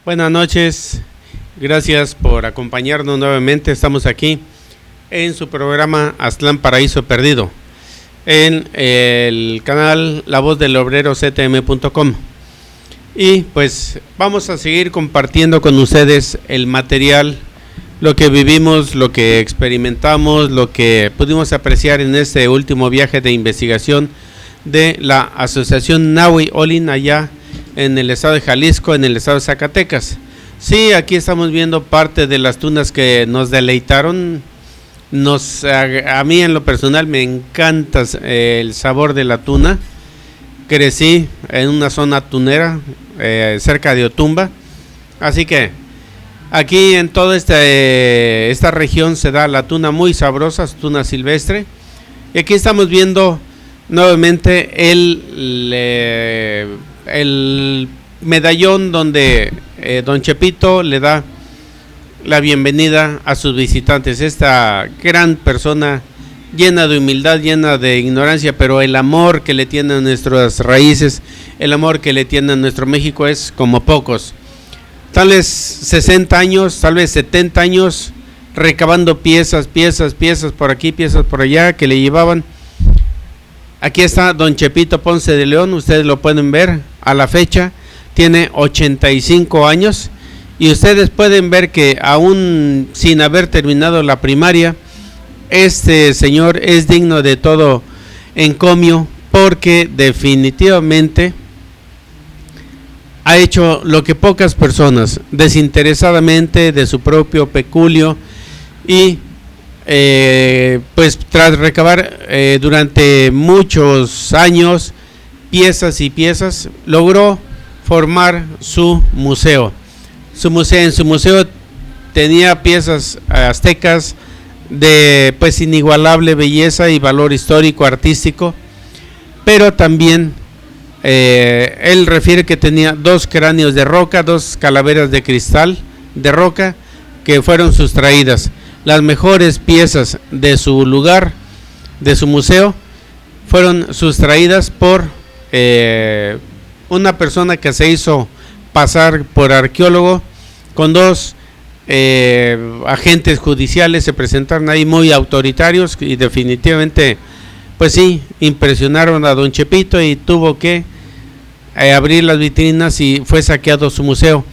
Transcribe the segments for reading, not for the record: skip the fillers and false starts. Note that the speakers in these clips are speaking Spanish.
Buenas noches, gracias por acompañarnos nuevamente. Estamos aquí en su programa Aztlán Paraíso Perdido, en el canal La Voz del Obrero CTM.com. Y pues vamos a seguir compartiendo con ustedes el material, lo que vivimos, lo que experimentamos, lo que pudimos apreciar en este último viaje de investigación de la Asociación Nahui Olin allá en el estado de Jalisco, en el estado de Zacatecas. Sí, aquí estamos viendo parte de las tunas que nos deleitaron. A mí en lo personal me encanta el sabor de la tuna. Crecí en una zona tunera cerca de Otumba, así que aquí en toda esta región se da la tuna muy sabrosa, tuna silvestre. Y aquí estamos viendo nuevamente el medallón donde don Chepito le da la bienvenida a sus visitantes. Esta gran persona llena de humildad, llena de ignorancia, pero el amor que le tiene a nuestras raíces, el amor que le tiene a nuestro México es como pocos. Tal vez 60 años, tal vez 70 años recabando piezas por aquí, piezas por allá que le llevaban. Aquí está don Chepito Ponce de León, ustedes lo pueden ver a la fecha, tiene 85 años y ustedes pueden ver que aún sin haber terminado la primaria, este señor es digno de todo encomio, porque definitivamente ha hecho lo que pocas personas, desinteresadamente, de su propio peculio, y pues tras recabar durante muchos años piezas y piezas, logró formar su museo. En su museo tenía piezas aztecas de pues inigualable belleza y valor histórico artístico, pero también él refiere que tenía 2 cráneos de roca, 2 calaveras de cristal de roca que fueron sustraídas. Las mejores piezas de su lugar, de su museo, fueron sustraídas por una persona que se hizo pasar por arqueólogo, con 2 agentes judiciales. Se presentaron ahí muy autoritarios y definitivamente, pues sí, impresionaron a don Chepito y tuvo que abrir las vitrinas y fue saqueado su museo.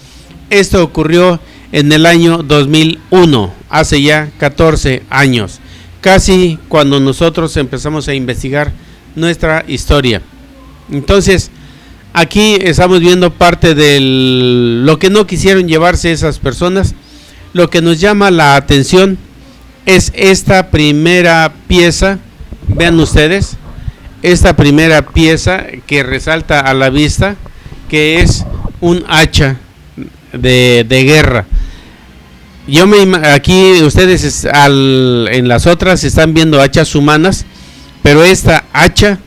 Esto ocurrió en el año 2001, hace ya 14 años, casi cuando nosotros empezamos a investigar nuestra historia. Entonces, aquí estamos viendo parte de lo que no quisieron llevarse esas personas. Lo que nos llama la atención es esta primera pieza, vean ustedes, esta primera pieza que resalta a la vista, que es un hacha de guerra. Aquí ustedes en las otras están viendo hachas humanas, pero esta hacha,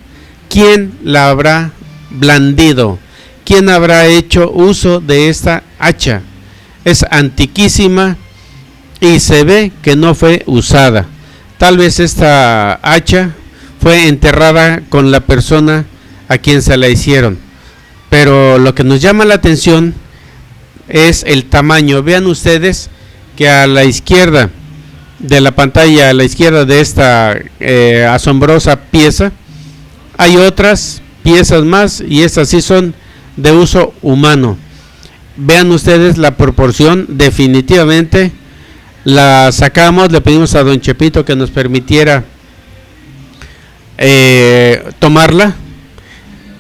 ¿quién la habrá blandido? ¿Quién habrá hecho uso de esta hacha? Es antiquísima y se ve que no fue usada. Tal vez esta hacha fue enterrada con la persona a quien se la hicieron, pero lo que nos llama la atención es el tamaño. Vean ustedes que a la izquierda de la pantalla, a la izquierda de esta asombrosa pieza, hay otras piezas más, y estas sí son de uso humano. Vean ustedes la proporción, definitivamente la sacamos, le pedimos a don Chepito que nos permitiera tomarla.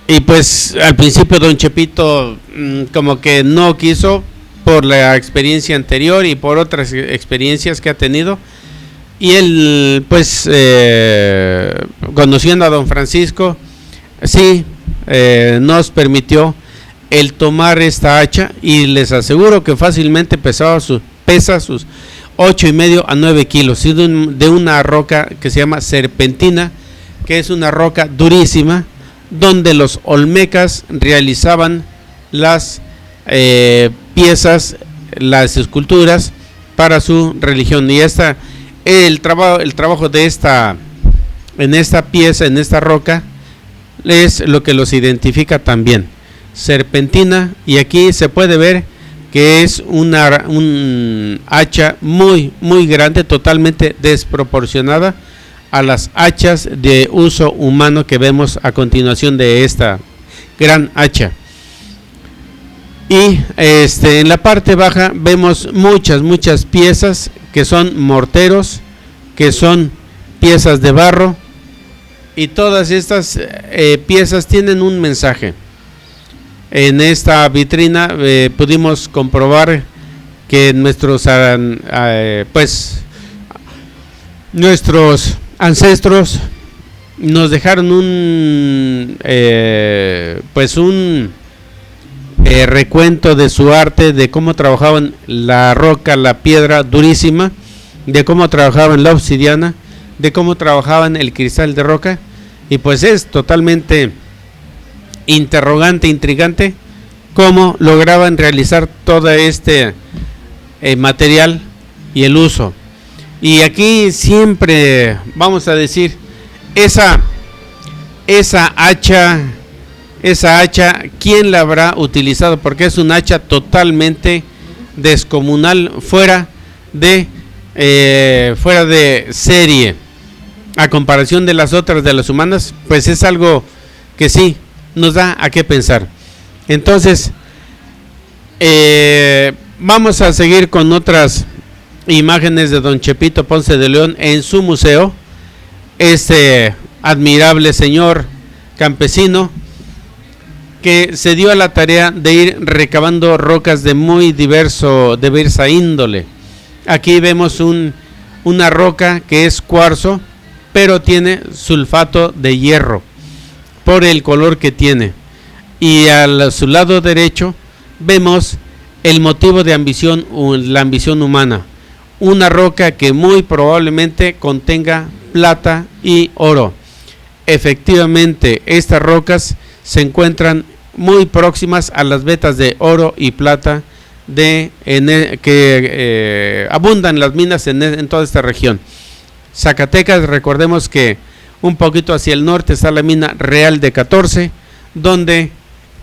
Y pues al principio don Chepito como que no quiso por la experiencia anterior y por otras experiencias que ha tenido. Y él pues conociendo a don Francisco, sí, nos permitió el tomar esta hacha, y les aseguro que fácilmente pesa sus 8,5 a 9 kilos, de una roca que se llama serpentina, que es una roca durísima, donde los olmecas realizaban las piezas, las esculturas para su religión. Y el trabajo de en esta pieza, en esta roca, es lo que los identifica también, serpentina. Y aquí se puede ver que es un hacha muy muy grande, totalmente desproporcionada a las hachas de uso humano que vemos a continuación de esta gran hacha. Y en la parte baja vemos muchas piezas que son morteros, que son piezas de barro, y todas estas piezas tienen un mensaje. En esta vitrina pudimos comprobar que nuestros ancestros nos dejaron un recuento de su arte, de cómo trabajaban la roca, la piedra durísima, de cómo trabajaban la obsidiana, de cómo trabajaban el cristal de roca. Y pues es totalmente interrogante, intrigante, cómo lograban realizar todo este material y el uso. Y aquí siempre vamos a decir, esa hacha, ¿quién la habrá utilizado? Porque es un hacha totalmente descomunal, fuera de serie, a comparación de las otras, de las humanas. Pues es algo que sí nos da a qué pensar. Entonces vamos a seguir con otras imágenes de don Chepito Ponce de León en su museo. Este admirable señor campesino que se dio a la tarea de ir recabando rocas de muy diversa índole. Aquí vemos una roca que es cuarzo, pero tiene sulfato de hierro por el color que tiene. Y a su lado derecho vemos el motivo de ambición, la ambición humana. Una roca que muy probablemente contenga plata y oro. Efectivamente, estas rocas se encuentran muy próximas a las vetas de oro y plata que abundan las minas en toda esta región. Zacatecas, recordemos que un poquito hacia el norte está la mina Real de 14, donde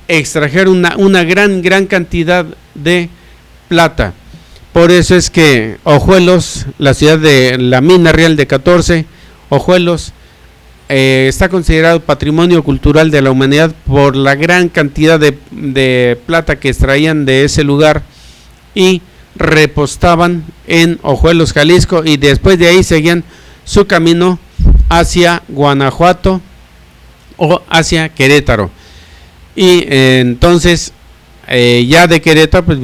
extrajeron una gran cantidad de plata. Por eso es que Ojuelos, la ciudad de la mina Real de 14, Ojuelos, está considerado patrimonio cultural de la humanidad por la gran cantidad de plata que extraían de ese lugar y repostaban en Ojuelos, Jalisco, y después de ahí seguían su camino hacia Guanajuato o hacia Querétaro. Y entonces ya de Querétaro, pues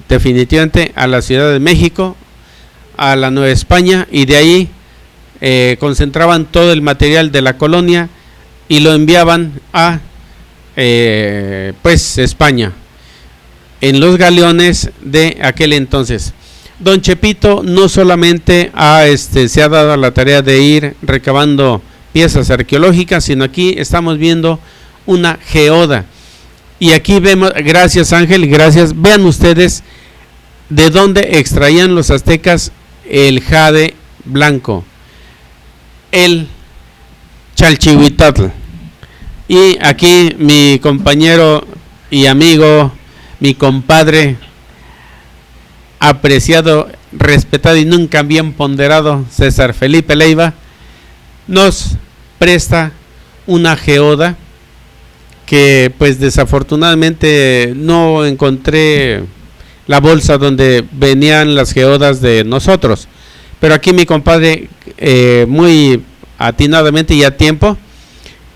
definitivamente a la Ciudad de México, a la Nueva España, y de ahí concentraban todo el material de la colonia y lo enviaban a España en los galeones de aquel entonces. Don Chepito no solamente se ha dado a la tarea de ir recabando piezas arqueológicas, sino aquí estamos viendo una geoda. Y aquí vemos, gracias Ángel, gracias, vean ustedes de dónde extraían los aztecas el jade blanco, el chalchihuitlatl. Y aquí mi compañero y amigo, mi compadre, apreciado, respetado y nunca bien ponderado, César Felipe Leiva, nos presta una geoda que pues desafortunadamente no encontré la bolsa donde venían las geodas de nosotros, pero aquí mi compadre muy atinadamente y a tiempo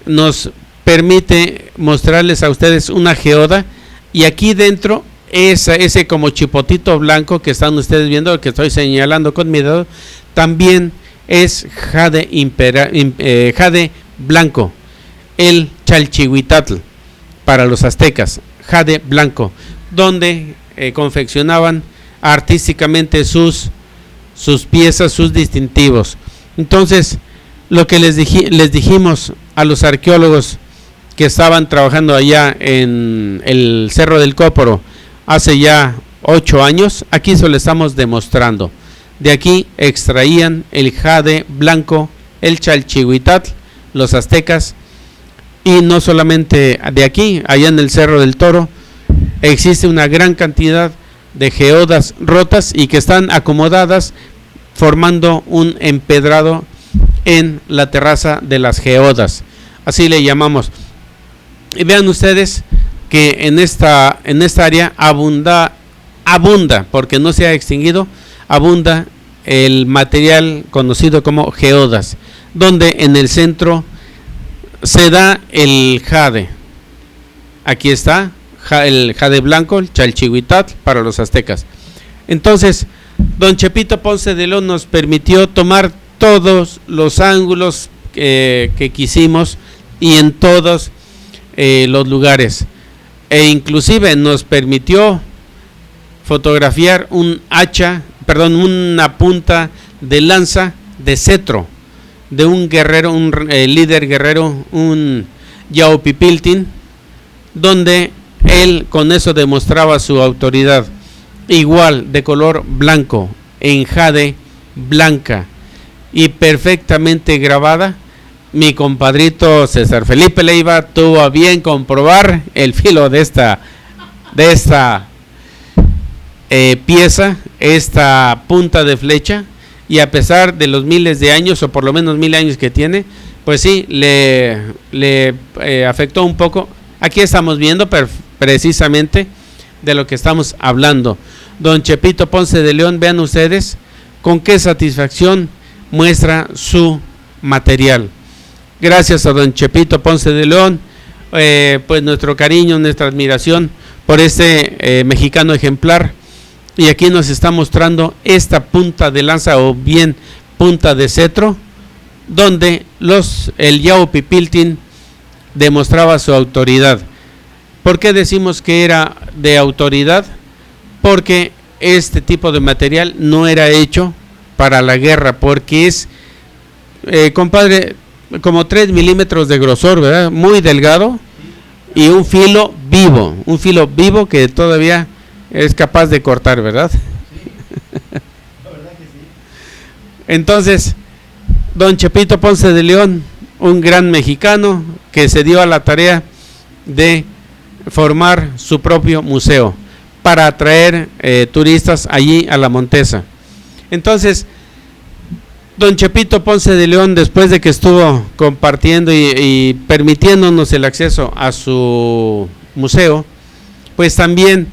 nos permite mostrarles a ustedes una geoda, y aquí dentro ese como chipotito blanco que están ustedes viendo, que estoy señalando con mi dedo, también es jade, jade blanco, el Chalchihuitatl para los aztecas, jade blanco, donde confeccionaban artísticamente sus piezas, sus distintivos. Entonces, lo que les dijimos a los arqueólogos que estaban trabajando allá en el Cerro del Cóporo hace ya 8 años, aquí se lo estamos demostrando. De aquí extraían el jade blanco, el Chalchihuitatl, los aztecas, y no solamente de aquí, allá en el Cerro del Toro existe una gran cantidad de geodas rotas y que están acomodadas formando un empedrado en la terraza de las geodas, así le llamamos. Y vean ustedes que en esta área abunda, porque no se ha extinguido, abunda el material conocido como geodas, donde en el centro se da el jade. Aquí está el jade blanco, el Chalchihuitatl para los aztecas. Entonces, don Chepito Ponce de León nos permitió tomar todos los ángulos que quisimos y en todos los lugares, e inclusive nos permitió fotografiar una punta de lanza de cetro de un guerrero, un líder guerrero, un Yaupipiltin, donde él con eso demostraba su autoridad, igual de color blanco, en jade blanca y perfectamente grabada. Mi compadrito César Felipe Leiva tuvo a bien comprobar el filo de esta pieza, esta punta de flecha, y a pesar de los miles de años, o por lo menos 1000 años que tiene, pues sí, le afectó un poco. Aquí estamos viendo precisamente de lo que estamos hablando. Don Chepito Ponce de León, vean ustedes con qué satisfacción muestra su material. Gracias a don Chepito Ponce de León, pues nuestro cariño, nuestra admiración por este mexicano ejemplar. Y aquí nos está mostrando esta punta de lanza, o bien punta de cetro, donde el Yaupipiltin demostraba su autoridad. ¿Por qué decimos que era de autoridad? Porque este tipo de material no era hecho para la guerra, porque es, compadre, como 3 milímetros de grosor, ¿verdad? Muy delgado, y un filo vivo que todavía es capaz de cortar, ¿verdad? La verdad que sí. Entonces, don Chepito Ponce de León, un gran mexicano que se dio a la tarea de formar su propio museo para atraer turistas allí a la Montesa. Entonces, don Chepito Ponce de León, después de que estuvo compartiendo y permitiéndonos el acceso a su museo, pues también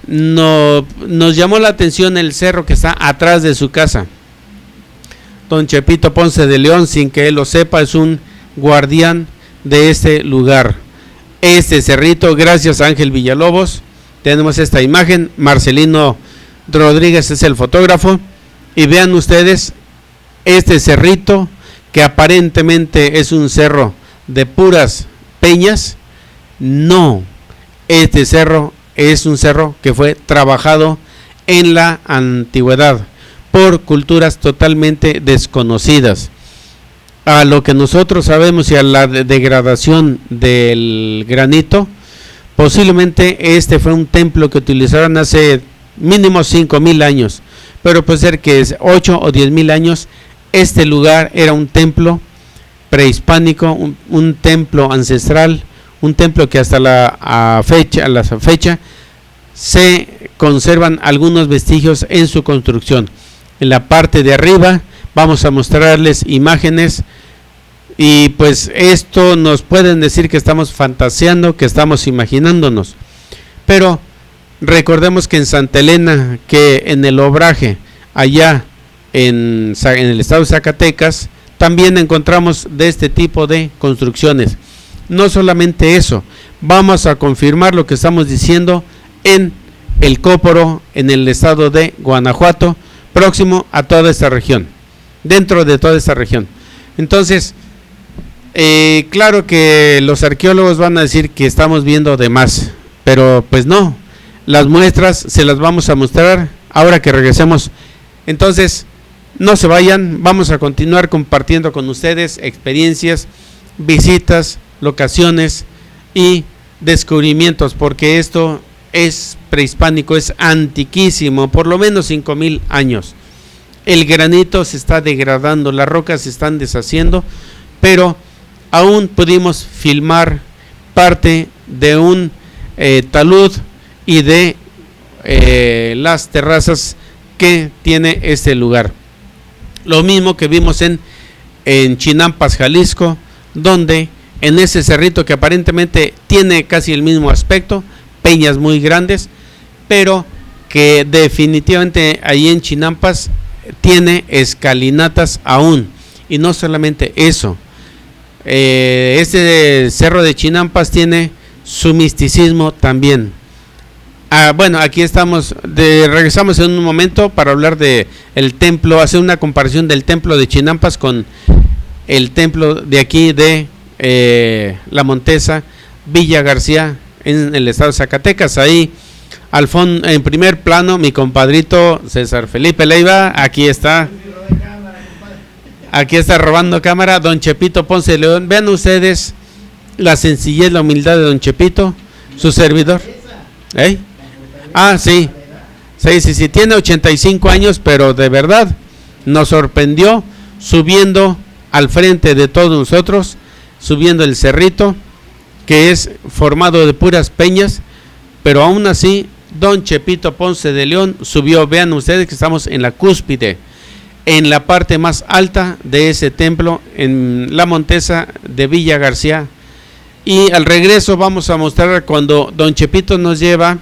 nos llamó la atención el cerro que está atrás de su casa. Don Chepito Ponce de León, sin que él lo sepa, es un guardián de este lugar. Este cerrito, gracias a Ángel Villalobos, tenemos esta imagen. Marcelino Rodríguez es el fotógrafo, y vean ustedes este cerrito, que aparentemente es un cerro de puras peñas. No, este cerro es un cerro que fue trabajado en la antigüedad por culturas totalmente desconocidas. A lo que nosotros sabemos y a la degradación del granito, posiblemente este fue un templo que utilizaron hace mínimo 5000 años, pero puede ser que es 8 o 10,000 años. Este lugar era un templo prehispánico, un templo ancestral, un templo que hasta la fecha se conservan algunos vestigios en su construcción. En la parte de arriba vamos a mostrarles imágenes, y pues esto nos pueden decir que estamos fantaseando, que estamos imaginándonos, pero recordemos que en Santa Elena, que en el Obraje, allá en el estado de Zacatecas, también encontramos de este tipo de construcciones. No solamente eso, vamos a confirmar lo que estamos diciendo en el Cóporo, en el estado de Guanajuato, próximo a toda esta región, dentro de toda esta región. Entonces, claro que los arqueólogos van a decir que estamos viendo de más, pero pues no, las muestras se las vamos a mostrar ahora que regresemos. Entonces, no se vayan, vamos a continuar compartiendo con ustedes experiencias, visitas, locaciones y descubrimientos, porque esto es prehispánico, es antiquísimo, por lo menos 5000 años. El granito se está degradando, las rocas se están deshaciendo, pero aún pudimos filmar parte de un talud y de las terrazas que tiene este lugar. Lo mismo que vimos en Chinampas, Jalisco, donde en ese cerrito que aparentemente tiene casi el mismo aspecto, peñas muy grandes, pero que definitivamente ahí en Chinampas tiene escalinatas aún. Y no solamente eso, este cerro de Chinampas tiene su misticismo también. Bueno, aquí estamos, regresamos en un momento para hablar de el templo, hacer una comparación del templo de Chinampas con el templo de aquí de La Montesa, Villa García, en el estado de Zacatecas. Ahí al fondo, en primer plano, mi compadrito César Felipe Leiva, aquí está robando cámara, don Chepito Ponce de León. Vean ustedes la sencillez, la humildad de don Chepito, su servidor. Sí, tiene 85 años, pero de verdad nos sorprendió subiendo al frente de todos nosotros, subiendo el cerrito, que es formado de puras peñas, pero aún así, don Chepito Ponce de León subió. Vean ustedes que estamos en la cúspide, en la parte más alta de ese templo, en La Montesa de Villa García. Y al regreso vamos a mostrar cuando don Chepito nos lleva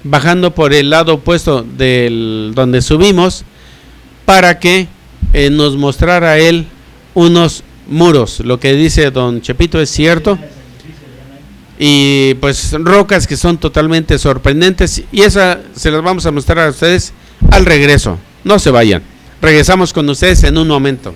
bajando por el lado opuesto del donde subimos, para que nos mostrara él unos muros. Lo que dice don Chepito es cierto, y pues rocas que son totalmente sorprendentes, y esa se las vamos a mostrar a ustedes al regreso. No se vayan, regresamos con ustedes en un momento.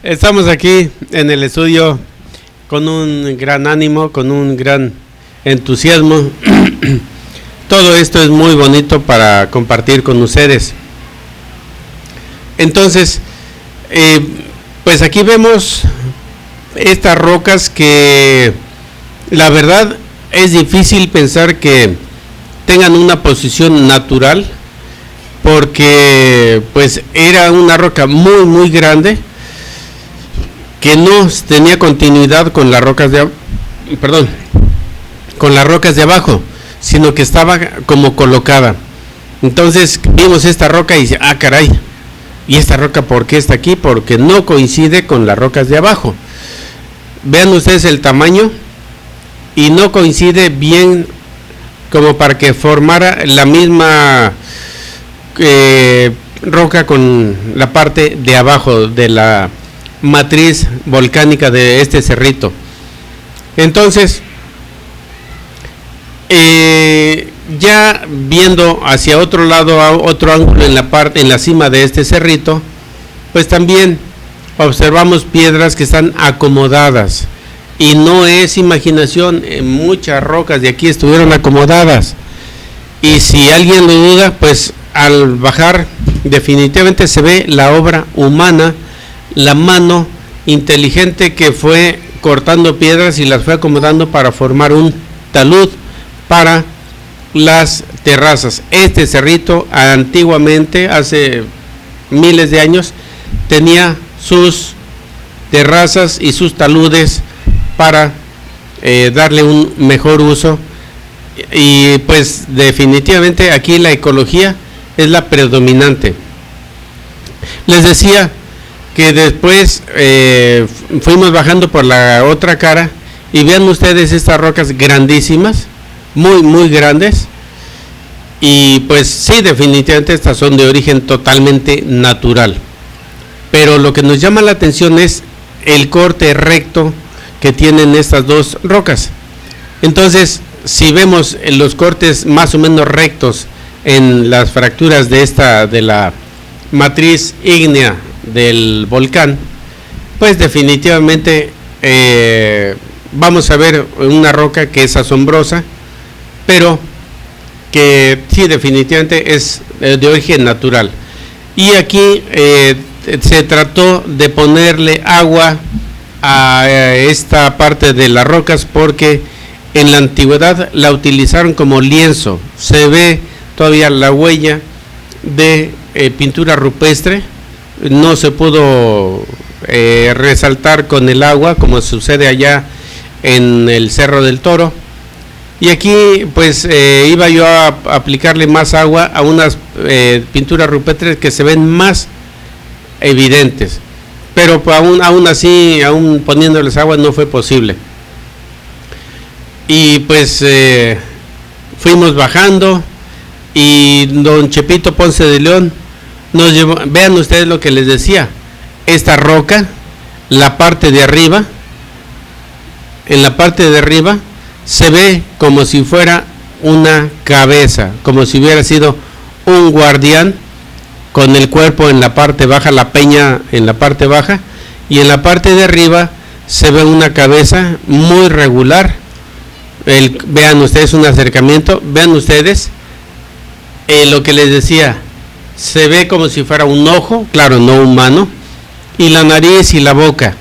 Estamos aquí en el estudio con un gran ánimo, con un gran entusiasmo. Todo esto es muy bonito para compartir con ustedes. Entonces, pues aquí vemos estas rocas que la verdad es difícil pensar que tengan una posición natural, porque pues era una roca muy muy grande que no tenía continuidad con las rocas con las rocas de abajo, sino que estaba como colocada. Entonces vimos esta roca y dice, ah caray, ¿y esta roca por qué está aquí? Porque no coincide con las rocas de abajo. Vean ustedes el tamaño y no coincide bien como para que formara la misma roca con la parte de abajo de la matriz volcánica de este cerrito. Entonces, ya viendo hacia otro lado, a otro ángulo en la cima de este cerrito, pues también observamos piedras que están acomodadas, y no es imaginación, muchas rocas de aquí estuvieron acomodadas, y si alguien lo duda, pues al bajar definitivamente se ve la obra humana, la mano inteligente que fue cortando piedras y las fue acomodando para formar un talud para las terrazas. Este cerrito antiguamente, hace miles de años, tenía sus terrazas y sus taludes para darle un mejor uso, y pues definitivamente aquí la ecología es la predominante. Les decía que después fuimos bajando por la otra cara y vean ustedes estas rocas grandísimas, muy muy grandes, y pues sí, definitivamente estas son de origen totalmente natural, pero lo que nos llama la atención es el corte recto que tienen estas dos rocas. Entonces, si vemos los cortes más o menos rectos en las fracturas de la matriz ígnea del volcán, pues definitivamente vamos a ver una roca que es asombrosa, pero que sí, definitivamente es de origen natural. Y aquí se trató de ponerle agua a esta parte de las rocas, porque en la antigüedad la utilizaron como lienzo. Se ve todavía la huella de pintura rupestre. No se pudo resaltar con el agua como sucede allá en el Cerro del Toro, y aquí pues iba yo a aplicarle más agua a unas pinturas rupestres que se ven más evidentes, pero aún así, aún poniéndoles agua, no fue posible. Y pues fuimos bajando, y don Chepito Ponce de León nos llevó. Vean ustedes lo que les decía, esta roca, la parte de arriba, en la parte de arriba se ve como si fuera una cabeza, como si hubiera sido un guardián con el cuerpo en la parte baja, la peña en la parte baja, y en la parte de arriba se ve una cabeza muy regular. Vean ustedes un acercamiento, vean ustedes lo que les decía, se ve como si fuera un ojo, claro, no humano, y la nariz y la boca.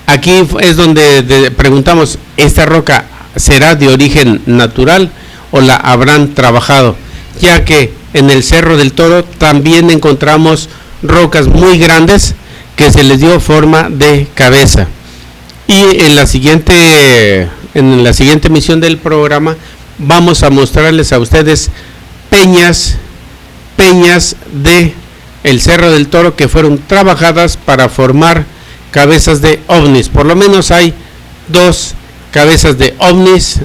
Aquí es donde preguntamos, ¿esta roca será de origen natural o la habrán trabajado? Ya que en el Cerro del Toro también encontramos rocas muy grandes que se les dio forma de cabeza. Y en la siguiente emisión del programa vamos a mostrarles a ustedes peñas de el Cerro del Toro que fueron trabajadas para formar cabezas de ovnis. Por lo menos hay dos cabezas de ovnis,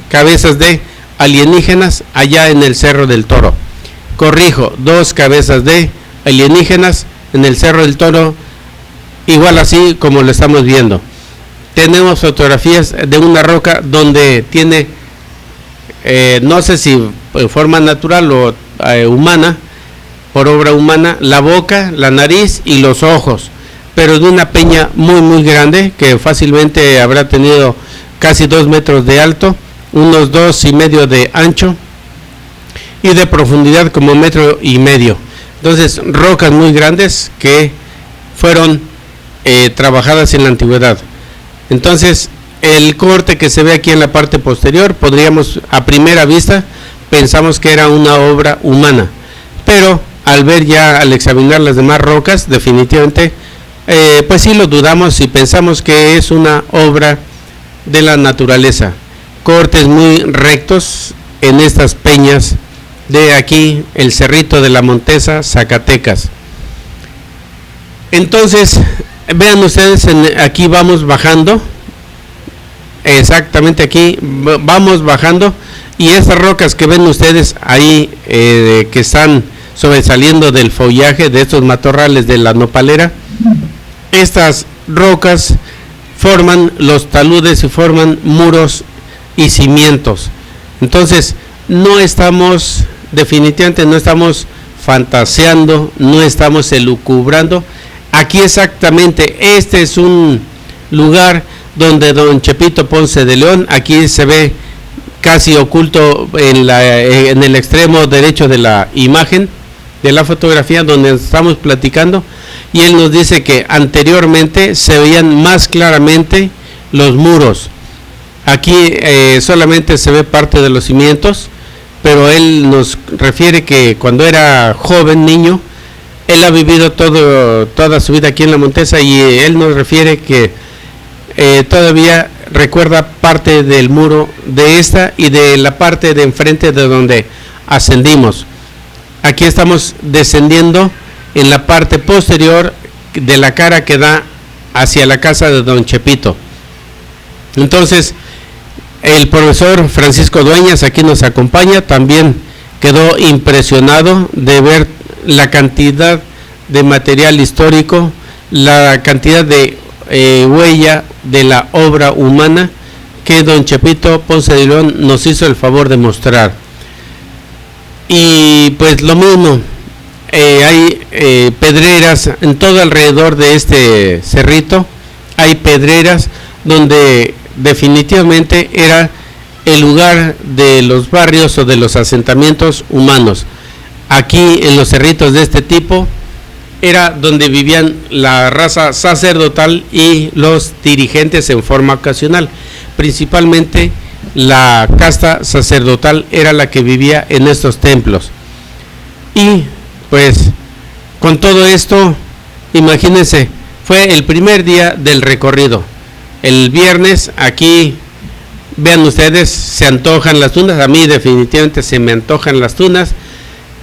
cabezas de alienígenas allá en el Cerro del Toro. Corrijo, dos cabezas de alienígenas en el Cerro del Toro, igual así como lo estamos viendo. Tenemos fotografías de una roca donde tiene no sé si en forma natural o humana, por obra humana, la boca, la nariz y los ojos, pero de una peña muy muy grande que fácilmente habrá tenido casi 2 metros de alto, unos 2,5 de ancho y de profundidad como 1,5 metros. Entonces, rocas muy grandes que fueron trabajadas en la antigüedad. Entonces, el corte que se ve aquí en la parte posterior, podríamos, a primera vista, pensamos que era una obra humana, pero al examinar las demás rocas, definitivamente, pues sí lo dudamos y pensamos que es una obra de la naturaleza. Cortes muy rectos en estas peñas de aquí, el Cerrito de la Montesa, Zacatecas. Entonces, vean ustedes, aquí vamos bajando, exactamente aquí vamos bajando, y estas rocas que ven ustedes ahí, que están sobresaliendo del follaje de estos matorrales de la nopalera, estas rocas forman los taludes y forman muros y cimientos. Entonces, definitivamente no estamos fantaseando, no estamos elucubrando. Aquí exactamente, este es un lugar donde don Chepito Ponce de León, aquí se ve casi oculto en el extremo derecho de la imagen, de la fotografía donde estamos platicando, y él nos dice que anteriormente se veían más claramente los muros. Aquí solamente se ve parte de los cimientos, pero él nos refiere que cuando era joven, niño, él ha vivido toda su vida aquí en la Montesa, y él nos refiere que todavía recuerda parte del muro de esta y de la parte de enfrente de donde ascendimos. Aquí estamos descendiendo en la parte posterior de la cara que da hacia la casa de don Chepito. Entonces, el profesor Francisco Dueñas aquí nos acompaña, también quedó impresionado de ver la cantidad de material histórico, la cantidad de huella de la obra humana que don Chepito Ponce de León nos hizo el favor de mostrar. Y pues lo mismo, hay pedreras en todo alrededor de este cerrito, hay pedreras donde definitivamente era el lugar de los barrios o de los asentamientos humanos. Aquí en los cerritos de este tipo era donde vivían la raza sacerdotal y los dirigentes en forma ocasional. Principalmente la casta sacerdotal era la que vivía en estos templos. Y pues con todo esto, imagínense, fue el primer día del recorrido. El viernes aquí, vean ustedes, se antojan las tunas. A mí definitivamente se me antojan las tunas.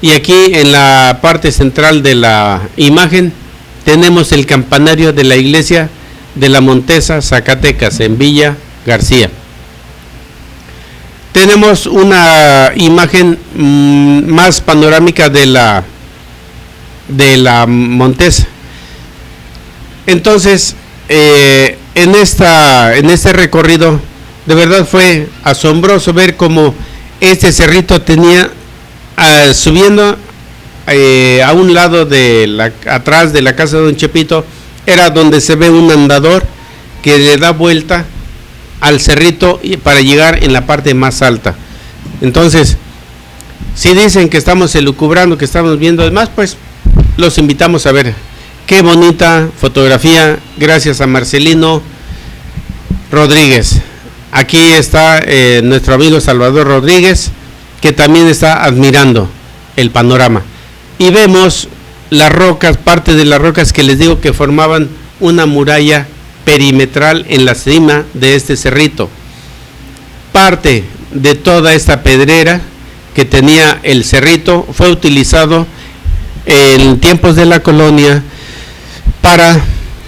Y aquí en la parte central de la imagen tenemos el campanario de la iglesia de la Montesa, Zacatecas, en Villa García. Tenemos una imagen más panorámica de la Montesa. Entonces, en este recorrido, de verdad fue asombroso ver cómo este cerrito tenía subiendo a un lado atrás de la casa de don Chepito, era donde se ve un andador que le da vuelta al cerrito para llegar en la parte más alta. Entonces, si dicen que estamos elucubrando, que estamos viendo demás, pues los invitamos a ver. Qué bonita fotografía, gracias a Marcelino Rodríguez. Aquí está nuestro amigo Salvador Rodríguez, que también está admirando el panorama. Y vemos las rocas, parte de las rocas que les digo que formaban una muralla perimetral en la cima de este cerrito. Parte de toda esta pedrera que tenía el cerrito fue utilizado en tiempos de la colonia para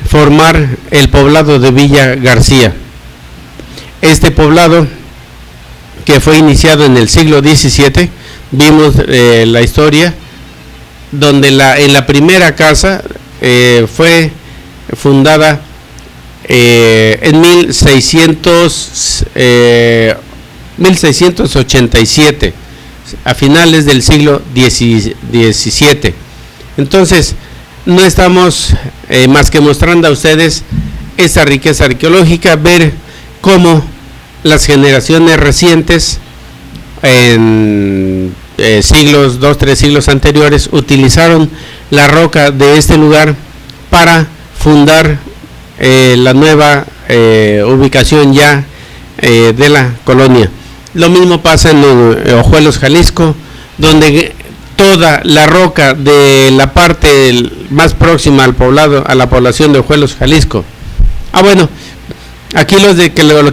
formar el poblado de Villa García. Este poblado, que fue iniciado en el siglo XVII, vimos la historia, donde en la primera casa fue fundada en 1600, 1687, a finales del siglo XVII. Entonces, no estamos más que mostrando a ustedes esa riqueza arqueológica, ver cómo las generaciones recientes, en siglos, 2-3 siglos anteriores, utilizaron la roca de este lugar para fundar la nueva ubicación ya de la colonia. Lo mismo pasa en Ojuelos, Jalisco, donde toda la roca de la parte más próxima al poblado, a la población de Ojuelos, Jalisco. Bueno, aquí lo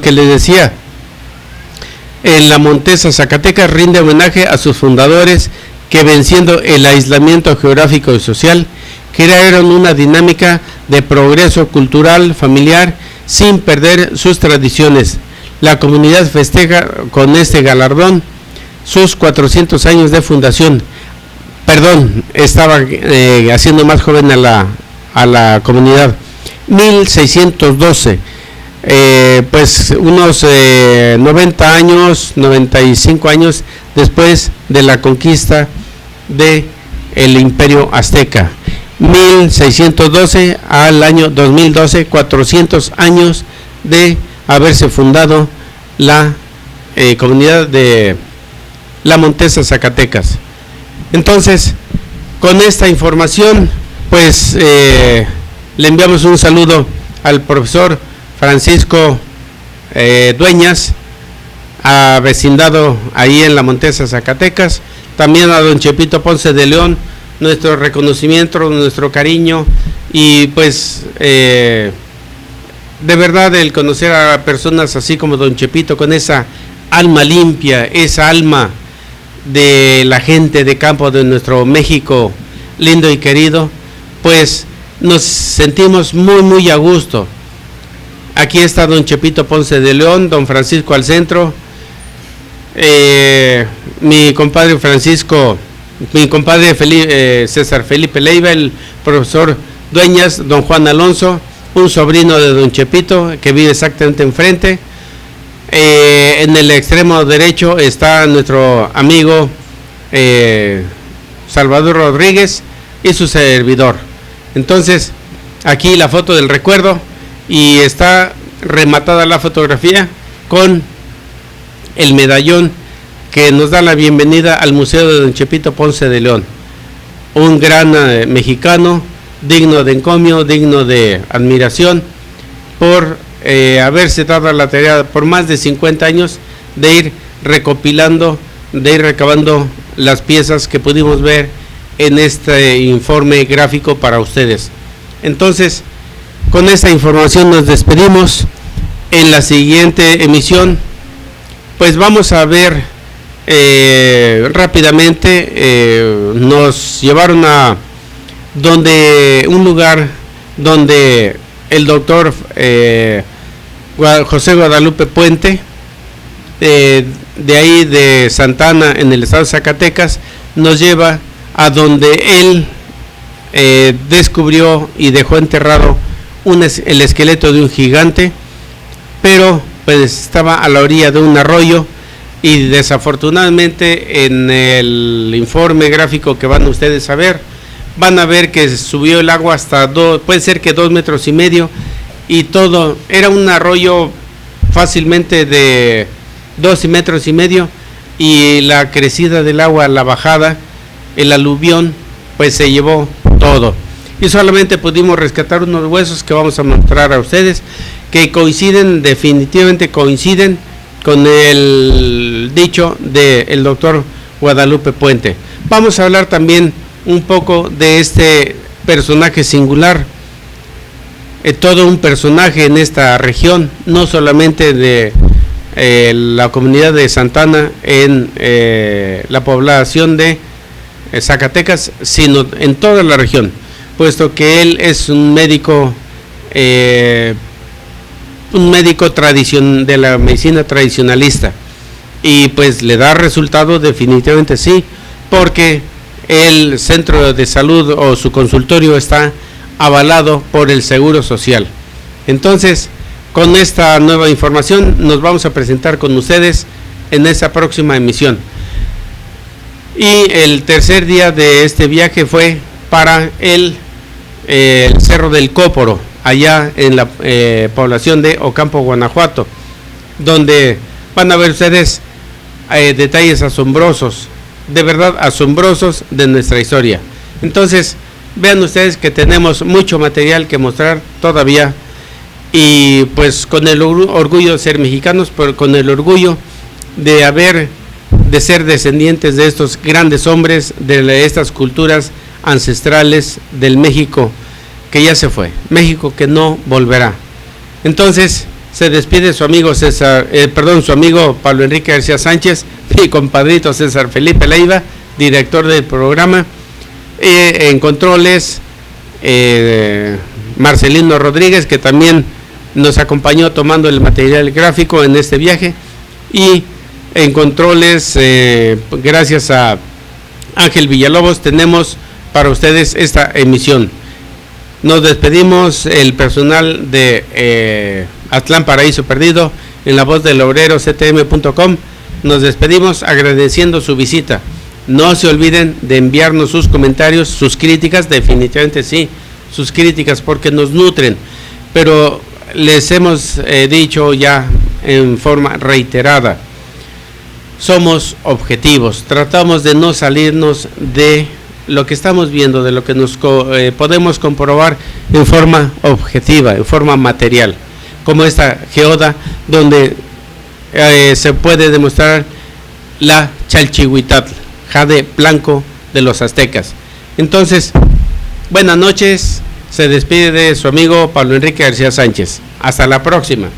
que les decía, en la Montesa, Zacatecas, rinde homenaje a sus fundadores que, venciendo el aislamiento geográfico y social, crearon una dinámica de progreso cultural, familiar, sin perder sus tradiciones. La comunidad festeja con este galardón sus 400 años de fundación. Perdón, estaba haciendo más joven a la comunidad. 1612, pues unos 90 años, 95 años después de la conquista de el Imperio Azteca. 1612 al año 2012, 400 años de haberse fundado la comunidad de la Montesa, Zacatecas. Entonces, con esta información, pues le enviamos un saludo al profesor Francisco Dueñas, avecindado ahí en la Montesa, Zacatecas, también a don Chepito Ponce de León, nuestro reconocimiento, nuestro cariño, y pues de verdad el conocer a personas así como don Chepito, con esa alma limpia, esa alma de la gente de campo de nuestro México lindo y querido, pues nos sentimos muy a gusto. Aquí está don Chepito Ponce de León, don Francisco al centro, mi compadre Francisco, mi compadre César Felipe Leiva, el profesor Dueñas, don Juan Alonso, un sobrino de don Chepito que vive exactamente enfrente. En el extremo derecho está nuestro amigo Salvador Rodríguez y su servidor. Entonces, aquí la foto del recuerdo, y está rematada la fotografía con el medallón que nos da la bienvenida al Museo de don Chepito Ponce de León. Un gran mexicano, digno de encomio, digno de admiración, por haberse dado la tarea por más de 50 años de ir recopilando, de ir recabando las piezas que pudimos ver en este informe gráfico para ustedes. Entonces, con esta información nos despedimos. En la siguiente emisión, pues vamos a ver rápidamente, nos llevaron a un lugar donde el doctor José Guadalupe Puente, de ahí de Santana, en el estado de Zacatecas, nos lleva a donde él descubrió y dejó enterrado el esqueleto de un gigante, pero pues estaba a la orilla de un arroyo, y desafortunadamente en el informe gráfico que van ustedes a ver, van a ver que subió el agua hasta puede ser que 2,5 metros, y todo era un arroyo fácilmente de 2,5 metros, y la crecida del agua, la bajada, el aluvión, pues se llevó todo, y solamente pudimos rescatar unos huesos que vamos a mostrar a ustedes, que definitivamente coinciden con el dicho del doctor Guadalupe Puente. Vamos a hablar también un poco de este personaje singular, todo un personaje en esta región, no solamente de la comunidad de Santana, en la población de Zacatecas, sino en toda la región, puesto que él es un médico de la medicina tradicionalista, y pues le da resultado definitivamente, sí, porque el centro de salud o su consultorio está avalado por el Seguro Social. Entonces, con esta nueva información nos vamos a presentar con ustedes en esa próxima emisión. Y el tercer día de este viaje fue para el Cerro del Cóporo, allá en la población de Ocampo, Guanajuato, donde van a ver ustedes detalles asombrosos, de verdad asombrosos de nuestra historia. Entonces, vean ustedes que tenemos mucho material que mostrar todavía, y pues con el orgullo de ser mexicanos, pero con el orgullo de ser descendientes de estos grandes hombres, de estas culturas ancestrales del México que ya se fue, México que no volverá. Entonces se despide su amigo su amigo Pablo Enrique García Sánchez, mi compadrito César Felipe Leiva, director del programa, en controles Marcelino Rodríguez, que también nos acompañó tomando el material gráfico en este viaje, y en controles, gracias a Ángel Villalobos, tenemos para ustedes esta emisión. Nos despedimos, el personal de Aztlán Paraíso Perdido, en la voz del obrero ctm.com. Nos despedimos agradeciendo su visita. No se olviden de enviarnos sus comentarios, sus críticas, definitivamente sí, sus críticas, porque nos nutren, pero les hemos dicho ya en forma reiterada, somos objetivos, tratamos de no salirnos de lo que estamos viendo, de lo que nos podemos comprobar en forma objetiva, en forma material, como esta geoda donde se puede demostrar la Chalchihuitatl, jade blanco de los aztecas. Entonces, buenas noches, se despide de su amigo Pablo Enrique García Sánchez. Hasta la próxima.